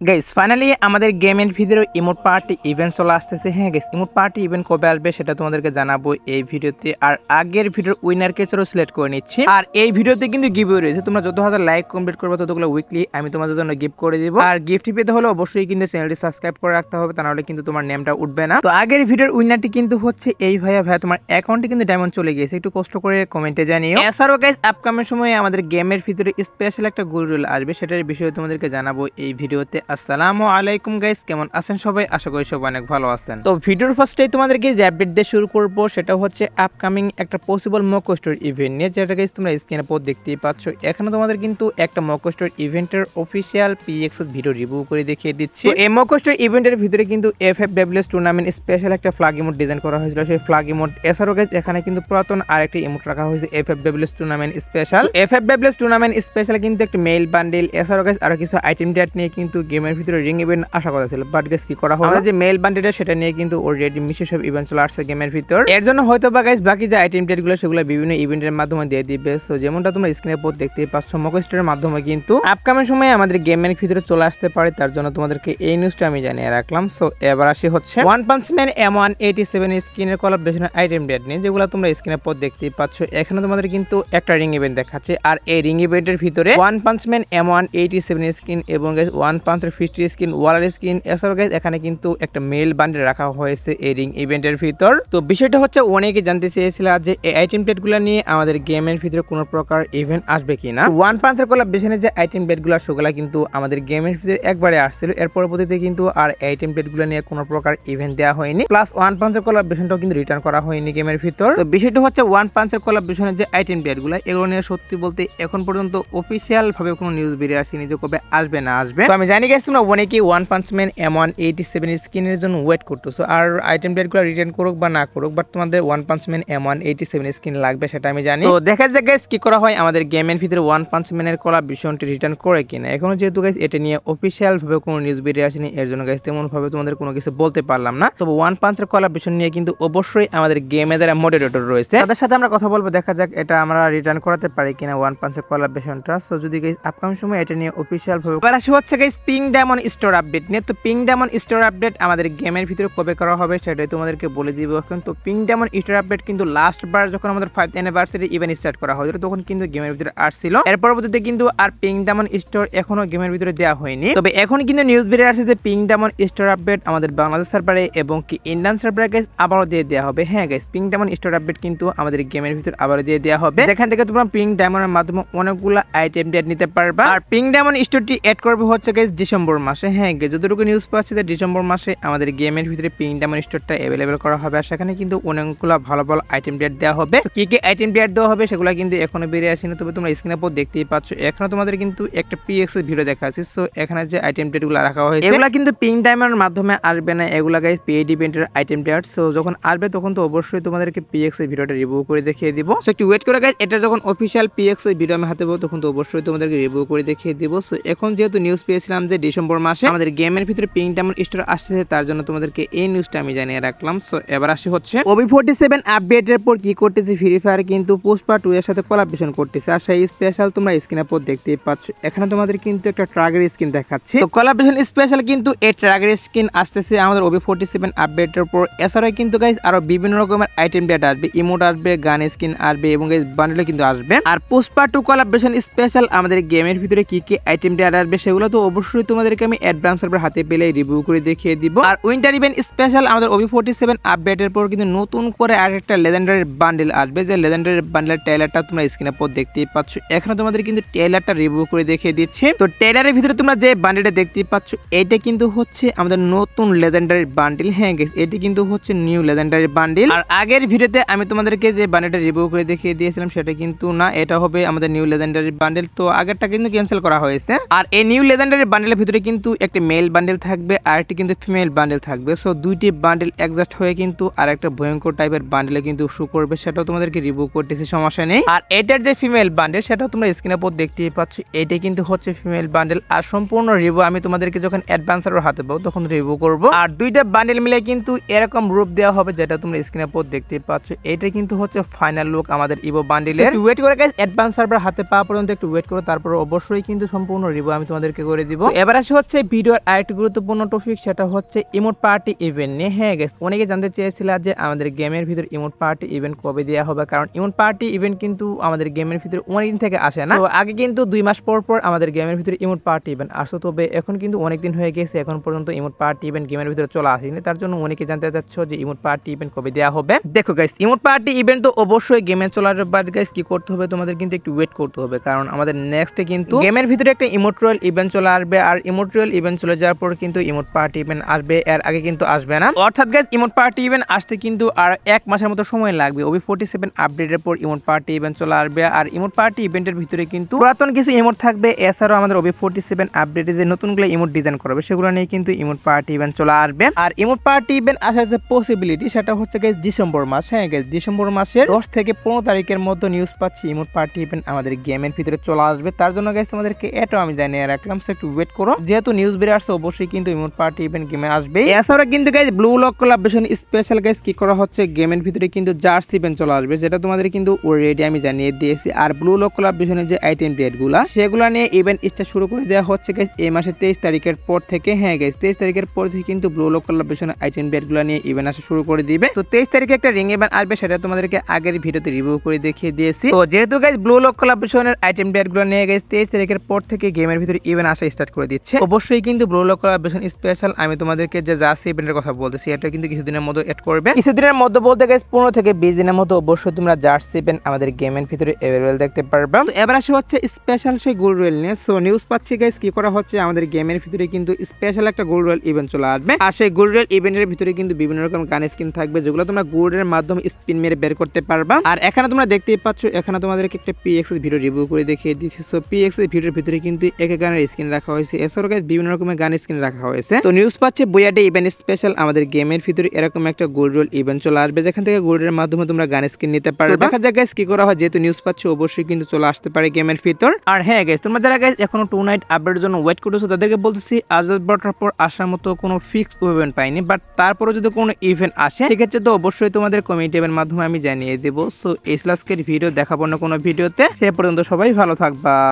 Guys finally আমাদের গেমের ভিতরে ইমোট পার্টি ইভেন্ট চলে আসতেছে। হ্যাঁ গাইস, ইমোট পার্টি ইভেন্ট কবে আসবে সেটা তোমাদেরকে জানাবো এই ভিডিওতে। আর আগের ভিডিওর উইনারকে চলো সিলেক্ট করে নিচ্ছি। আর এই ভিডিওতে কিন্তু গিভওয়ে রয়েছে, তোমরা যত হাজার লাইক কমপ্লিট করবে ততগুলো উইকলি আমি তোমাদের জন্য গিফট করে দিব। আর গিফট পেতে হলে অবশ্যই কিন্তু চ্যানেলটি সাবস্ক্রাইব করে রাখতে হবে, তা নাহলে কিন্তু তোমার নেমটা উঠবে না। তো আগের ভিডিওর উইনারটি কিন্তু হচ্ছে এই ভাইয়া তোমার অ্যাকাউন্টে কিন্তু ডায়মন্ড চলে গিয়েছে, একটু কষ্ট করে কমেন্টে জানিও। এছাড়াও গাইস আপকামিং সময়ে আমাদের গেমের ভিতরে স্পেশাল একটা গোল রুল আসবে, সেটার বিষয়ে তোমাদেরকে জানাবো এই ভিডিওতে। আসসালামু আলাইকুম গাইস, কেমন আছেন সবাই? আশা করি সবাই অনেক ভালো আছেন। তো ভিডিওর ফার্স্টেই তোমাদেরকে যে আপডেট দিয়ে শুরু করব সেটা হচ্ছে আপকামিং একটা পসিবল মক স্টোর ইভেন্ট নিয়ে, যেটা গাইস তোমরা স্ক্রিনে পর দেখতেই পাচ্ছ। এখানে তোমাদের কিন্তু একটা মক স্টোর ইভেন্টের অফিশিয়াল পিএক্স ভিডিও রিভিউ করে দেখিয়ে দিচ্ছি। এই মক স্টোর ইভেন্টের ভিতরে কিন্তু এফএফডব্লিউএস টুর্নামেন্ট স্পেশাল একটা ফ্ল্যাগ ইমোট ডিজাইন করা হয়েছিল, সেই ফ্ল্যাগ ইমোট। এছাড়াও গাইস এখানে কিন্তু পুরাতন আরেকটি ইমোট রাখা হয়েছে FFWS tournament special. FFWS tournament special কিন্তু একটা মেইল বান্ডেল, এছাড়াও গাইস আরো কিছু আইটেম ডেট নিয়ে কিন্তু গেমের ভিতরে রিং ইভেন্ট আশা করা ছিল। বাট গাইস কি করা হলো, যে মেইল বান্ডেলটা সেটা নিয়ে কিন্তু অলরেডি মিশে সব ইভেন্ট চলে আসছে গেমের ভিতর। এর জন্য হয়তো বা গাইস বাকি যে আইটেম ডেট গুলো সেগুলো বিভিন্ন ইভেন্টের মাধ্যমে দিয়ে দিবে। তো যেমনটা তোমরা স্ক্রিনে পর দেখতেই পাচ্ছ, মক স্টোরের মাধ্যমে কিন্তু আপকামিং সময়ে আমাদের গেমের ভিতরে চলে আসতে পারে, তার জন্য তোমাদেরকে এই নিউজটা আমি জানিয়ে রাখলাম। সো এবার আসি হচ্ছে ওয়ান পাঞ্চ ম্যান M187 স্কিনের কোলাবরেশন আইটেম ডেট নিয়ে, যেগুলো তোমরা স্ক্রিনে পর দেখতেই পাচ্ছ। এখানে তোমাদের কিন্তু একটা রিং ইভেন্ট দেখাচ্ছে, আর এই রিং ইভেন্টের ভিতরে one punch man M187 skin এবং গাইস ওয়ান পাঞ্চের ফিস্টি স্কিন, ওয়ালার স্কিন, এছাড়াও গাইস এখানে কিন্তু একটা মেল বান্ডেল রাখা হয়েছে এই রিং ইভেন্টের ভিতর। তো বিষয়টা হচ্ছে অনেকে জানতে চেয়েছিল যে এই আইটেম প্লেটগুলো নিয়ে আমাদের গেমের ভিতরে কোনো প্রকার ইভেন্ট আসবে কিনা। ওয়ান পাঞ্চের কোলাবরেশনের যে আইটেম প্লেটগুলো সেগুলো কিন্তু আমাদের গেমের ভিতরে একবারে আসছিল, এর পরবর্তীতে কিন্তু আর আইটেম প্লেটগুলো নিয়ে কোনো প্রকার ইভেন্ট দেওয়া হয়নি। প্লাস ওয়ান পাঞ্চের কোলাবরেশনটাও কিন্তু রিটার্ন করা হয়নি গেমের ভিতর। তো বিষয়টা হচ্ছে ওয়ান পাঞ্চের কোলাবরেশনের যে আইটেম প্লেটগুলো এগুলো নিয়ে সত্যি বলতে এখন পর্যন্ত অফিসিয়াল ভাবে কোনো নিউজ বেরিয়ে আসেনি যে কবে আসবে না আসবে। তো আমি জানি গাইস তোমরা অনেকেই ওয়ান পাঞ্চ ম্যান M187 স্কিনের জন্য ওয়েট করতেছো, আর আইটেম প্লেটগুলো রিটার্ন করুক বা না করুক, বাট তোমাদের one punch man M187 skin লাগবে, সেটা আমি জানি। তো দেখা যাক গাইস কি করা হয় আমাদের গেমের ভিতরে ওয়ান পাঞ্চ ম্যানের কোলাবরেশনটি রিটার্ন করে কিনা। এখনো যেহেতু গাইস এটা নিয়ে অফিসিয়াল ভাবে কোনো নিউজ বেরিয়ে আসেনি, এর জন্য গাইস তেমন ভাবে তোমাদের কোনো কিছু বলতে পারলাম না। তবে ওয়ান পাঞ্চের কোলাবরেশন নিয়ে কিন্তু অবশ্যই আমাদের গেমে যারা মডারেটর রয়েছে তাদের সাথে আমরা কথা বলবো, দেখা যাক এটা আমরা রিটার্ন করাতে পারি কিনা ওয়ান পাঞ্চের কোলাবরেশনটা। সো যদি গাইস আপকামিং সময় এটা নিয়ে অফিসিয়াল ভাবে এবার আসি হচ্ছে guys ping diamond store update নিয়ে। তো পিং ডায়মন্ড স্টোর আপডেট আমাদের গেমের ভিতরে কবে করা হবে সেটাই তোমাদেরকে বলে দিব এখন। তো পিং ডায়মন্ড স্টোর আপডেট কিন্তু লাস্ট বার যখন আমাদের 5th অ্যানিভার্সারি ইভেন্ট স্টার্ট করা হয়েছিল তখন কিন্তু গেমের ভিতরে আসছিল। এর পরবর্তীতে কিন্তু আর পিং ডায়মন্ড স্টোর এখনো গেমের ভিতরে দেওয়া হয়নি। তবে এখন কিন্তু নিউজ বেরিয়ে আসছে যে পিং ডায়মন্ড স্টোর আপডেট আমাদের বাংলাদেশ সার্ভারে এবং কি ইন্ডিয়ান সার্ভারে গাইস আবারও দিয়ে দেওয়া হবে। হ্যাঁ guys, ping diamond store update কিন্তু আমাদের গেমের ভিতরে আবারও দিয়ে দেওয়া হবে, যেখান থেকে তোমরা পিং ডায়মন্ডের মাধ্যমে অনেকগুলো আইটেম ডেট নিতে পারবা। আর পিং ডায়মন্ড স্টোরটি এড করবে হচ্ছে গাইস ডিসেম্বর মাসে। হ্যাঁ গাইস, যতটুকু নিউজ পাচ্ছি যে ডিসেম্বর মাসে আমাদের গেমের ভিতরে পিং ডায়মন্ড স্টোরটা অ্যাভেলেবল করা হবে, আর সেখানে কিন্তু অনেকগুলো ভালো ভালো আইটেম ডেট দেওয়া হবে। কি কি আইটেম ডেট দেওয়া হবে সেগুলো কিন্তু এখনো বেরিয়ে আসেনি, তবে তোমরা স্ক্রিনের উপর দেখতেই পাচ্ছ। এখানে তোমাদের কিন্তু একটা পিএক্স এর ভিডিও দেখা আছে। সো এখানে যে আইটেম ডেটগুলো রাখা হয়েছে এগুলা কিন্তু পিং ডায়মন্ডের মাধ্যমে আসবে না, এগুলা গাইস পেইড ইভেন্টের আইটেম ডেট। সো যখন আসবে তখন তো অবশ্যই তোমাদেরকে পিএক্স এর ভিডিওটা রিভিউ করে দেখিয়ে দিব। সো একটু ওয়েট করে গাইস, এটা যখন অফিশিয়াল পিএক্স এর ভিডিও আমি হাতে পাবো তখন তো অবশ্যই তোমাদেরকে রিভিউ করে দেখিয়ে দিব। সো এখন যেহেতু নিউজ পেয়েছিলাম যে ডিসেম্বর মাসে আমাদের গেমের ভিতরে পিং ডায়মন্ড স্টোর আসছে, তার জন্য তোমাদেরকে এই নিউজটা আমি জানিয়ে রাখলাম। সো এবার আসি হচ্ছে OB47 আপডেটের পর কি করতেছে ফ্রি ফায়ার কিন্তু পুষ্পা 2 এর সাথে কোলাবরেশন করতেছে, আর সেই স্পেশাল তোমরা স্ক্রিনের পর দেখতেই পাচ্ছ। এখানে তোমাদের কিন্তু একটা ট্রাগের স্কিন দেখাচ্ছে। তো কোলাবরেশন স্পেশাল কিন্তু এই ট্রাগের স্কিন আসতেছে আমাদের OB47 আপডেটের পর। এছাড়াও কিন্তু গাইস আরো বিভিন্ন রকমের আইটেম ডেট আসবে, ইমোট আসবে, গান স্কিন আসবে এবং গাইস বান্ডেলও কিন্তু আসবে। আর পুষ্পা 2 কোলাবরেশন স্পেশাল আমাদের গেমের ভিতরে কি কি আইটেম ডেট আসবে সেগুলো তো অবশ্যই তোমাদেরকে আমি অ্যাডভান্স সার্ভার হাতে পেলে রিভিউ করে দেখিয়ে দিব। আর উইন্টার ইভেন্ট স্পেশাল আমাদের OB47 আপডেটের পর কিন্তু নতুন করে আরেকটা লেজেন্ডারি বান্ডেল আসবে, যে লেজেন্ডারি বান্ডেলের ট্রেলারটা তোমরা স্ক্রিনের পর দেখতেই পাচ্ছ। এখানে তোমাদের কিন্তু ট্রেলারটা রিভিউ করে দেখিয়ে দিচ্ছি। তো ট্রেলারের ভিতরে তোমরা যে বান্ডেলটা দেখতেই পাচ্ছ এটা কিন্তু হচ্ছে আমাদের নতুন লেজেন্ডারি বান্ডেল। হ্যাঁ গাইস, এটি কিন্তু হচ্ছে নিউ লেজেন্ডারি বান্ডেল। আর আগের ভিডিওতে আমি তোমাদেরকে যে বান্ডেলটা রিভিউ করে দেখিয়ে দিয়েছিলাম সেটা কিন্তু না, এটা হবে আমাদের নিউ লেজেন্ডারি বান্ডেল। তো আগেরটা কিন্তু ক্যান্সেল করা হয়েছে। আর এই নিউ লেজেন্ডারি বান্ডেলের ভিতরে কিন্তু একটা মেল বান্ডেল থাকবে আর একটি কিন্তু ফিমেল বান্ডেল থাকবে। সো দুইটি বান্ডেল অ্যাডজাস্ট হয়ে কিন্তু আর একটা ভয়ঙ্কর টাইপের বান্ডেলে কিন্তু শো করবে, সেটাও তোমাদেরকে রিভিউ করতেছি, সমস্যা নেই। আর এটার যে ফিমেল বান্ডেল সেটাও তোমরা স্ক্রিনের উপর দেখতেই পাচ্ছ, এটা কিন্তু হচ্ছে ফিমেল বান্ডেল। আর সম্পূর্ণ রিভিউ আমি তোমাদেরকে যখন অ্যাডভান্সারের হাতে পাবো তখন রিভিউ করব। আর দুইটা বান্ডেল মিলে কিন্তু এরকম রূপ দেওয়া হবে যেটা তোমরা স্ক্রিনের উপর দেখতেই পাচ্ছ। এটা কিন্তু হচ্ছে ফাইনাল লুক আমাদের ইভো বান্ডেলের। একটু ওয়েট করে গাইস, অ্যাডভান্সার হাতে পাওয়া পর্যন্ত একটু ওয়েট করো, তারপর অবশ্যই কিন্তু সম্পূর্ণ রিভিউ আমি তোমাদেরকে করে দিব। এবার এবার আসে হচ্ছে ভিডিওর আরেকটি গুরুত্বপূর্ণ টপিক, সেটা হচ্ছে ইমোট পার্টি ইভেন্ট নিয়ে। হ্যাঁ গাইস, অনেকে জানতে চেয়েছিল যে আমাদের গেমের ভিতর ইমোট পার্টি ইভেন্ট কবে দেওয়া হবে, কারণ ইমোট পার্টি ইভেন্ট কিন্তু আমাদের গেমের ভিতরে অনেকদিন থেকে আসে না। তো আগে কিন্তু 2 মাস পর পর আমাদের গেমের ভিতরে ইমোট পার্টি ইভেন্ট আসতো, তবে এখন কিন্তু অনেকদিন হয়ে গেছে, এখন পর্যন্ত ইমোট পার্টি ইভেন্ট গেমের ভিতরে চলে আসেনি। তার জন্য অনেকে জানতে চাচ্ছ যে ইমোট পার্টি ইভেন্ট কবে দেওয়া হবে। দেখো গাইস, ইমোট পার্টি ইভেন্ট তো অবশ্যই গেমে চলার বাদ গাইস কি করতে হবে, তোমাদের কিন্তু একটু ওয়েট করতে হবে, কারণ আমাদের নেক্সটে কিন্তু গেমের ভিতরে একটা ইমোট্রিয়াল ইভেন্ট চলে আসবে। আর ইমোট্রিয়াল ইভেন্ট চলে যাওয়ার পর কিন্তু ইমোট পার্টি ইভেন্ট আসবে, এর আগে কিন্তু আসবে না। অর্থাৎ গাইস, ইমোট পার্টি ইভেন্ট আসতে কিন্তু আর 1 মাসের মতো সময় লাগবে। OB47 আপডেটের পর ইমোট পার্টি ইভেন্ট চলে আসবে। আর ইমোট পার্টি ইভেন্টের ভিতরে কিন্তু পুরাতন কিছু ইমোট থাকবে, এছাড়াও আমাদের OB47 আপডেটে যে নতুনগুলো ইমোট ডিজাইন করবে সেগুলো নিয়ে কিন্তু ইমোট পার্টি ইভেন্ট চলে আসবে। আর ইমোট পার্টি ইভেন্ট আসার যে পসিবিলিটি সেটা হচ্ছে গাইস ডিসেম্বর মাস। হ্যাঁ গাইস, ডিসেম্বর মাসের 10 থেকে 15 তারিখের মধ্যে নিউজ পাচ্ছি ইমোট পার্টি ইভেন্ট আমাদের গেমের ভিতরে চলে আসবে। তার জন্য গাইস তোমাদেরকে এটাও আমি জানিয়ে রাখলাম, সো একটু ওয়েট করো। যেহেতু নিউজ বের আসছে অবশ্যই কিন্তু ইমোট পার্টি ইভেন্ট গেমে আসবে। এছাড়া কিন্তু guys blue lock collaboration special guys কি করা হচ্ছে, গেমের ভিতরে কিন্তু জার্সি ইভেন্ট চলে আসবে, যেটা তোমাদের কিন্তু অলরেডি আমি জানিয়ে দিয়েছি। আর ব্লু লক কোলাবোরেশনের যে আইটেম ডেটগুলো সেগুলো নিয়ে ইভেন্ট স্টার্ট শুরু করে দেওয়া হচ্ছে গাইস এই মাসের 23 তারিখের পর থেকে। হ্যাঁ গাইস, 23 তারিখের পর থেকে কিন্তু ব্লু লক কোলাবোরেশনের আইটেম ডেটগুলো নিয়ে ইভেন্ট আসা শুরু করে দিবে। তো 23 তারিখে একটা রিং ইভেন্ট আসবে, সেটা তোমাদেরকে আগের ভিডিওতে রিভিউ করে দেখিয়ে দিয়েছি। তো যেহেতু গাইস ব্লু লক কোলাবোরেশনের আইটেম ডেটগুলো নিয়ে গাইস 23 তারিখের পর থেকে গেমের ভিতরে ইভেন্ট আসা স্টার্ট করে দিচ্ছে, অবশ্যই কিন্তু ব্লু লক কোলাবোরেশন স্পেশাল আমি তোমাদেরকে যে জার্সি ইভেন্টের কথা বলতেছি এটা কিন্তু কিছুদিনের মধ্যে এড করবে। কিছুদিনের মধ্যে বলতে গাইস 15 থেকে 20 দিনের মধ্যে অবশ্যই তোমরা জার্সি ইভেন্ট আমাদের গেমের ভিতরে अवेलेबल দেখতে পারবে। তো এবার আসে হচ্ছে স্পেশাল সেই গোল্ড রয়েল নিয়ে। সো নিউজ পাচ্ছি গাইস কি করা হচ্ছে, আমাদের গেমের ভিতরে কিন্তু স্পেশাল একটা গোল্ড রয়েল ইভেন্ট চলে আসবে। আর সেই গোল্ড রয়েল ইভেন্টের ভিতরে কিন্তু বিভিন্ন রকম গান স্কিন থাকবে, যেগুলো তোমরা গোল্ডের মাধ্যমে স্পিন মেরে বের করতে পারবা। আর এখানে তোমরা দেখতেই পাচ্ছ, এখানে তোমাদেরকে একটা PX ভিডিও রিভিউ করে দেখিয়ে দিচ্ছি। সো PX ভিডিওর ভিতরে কিন্তু এক গানের স্কিন রাখা হয়েছে, এছাড়াও গাইস বিভিন্ন রকমের গান স্কিন রাখা হয়েছে। তো নিউজ পাচ্ছি বুয়াডে ইভেন্ট স্পেশাল আমাদের গেমের ভিতরে এরকম একটা গোল্ড রোল ইভেন্ট চলে আসবে, যেখান থেকে গোল্ডের মাধ্যমে তোমরা গান স্কিন নিতে পারবে। দেখা যাক গাইস কি করা হয়, যেহেতু নিউজ পাচ্ছ অবশ্যই কিন্তু চলে আসতে পারে গেমের ভিতর। আর হ্যাঁ গাইস, তোমরা যারা গাইস এখনো 2 নাইট আপডেটের জন্য ওয়েট করতেছো তাদেরকে বলতেছি আজাদ বটার পর আসার মতো কোনো ফিক্সড ইভেন্ট পাইনি, বাট তারপরে যদি কোনো ইভেন্ট আসে সেক্ষেত্রে তো অবশ্যই তোমাদের কমিউনিটি ইভেন্ট মাধ্যমে আমি জানিয়ে দেবো। সো এই আজকের ভিডিও দেখাবো না কোনো ভিডিওতে, সে পর্যন্ত সবাই ভালো থাকবা।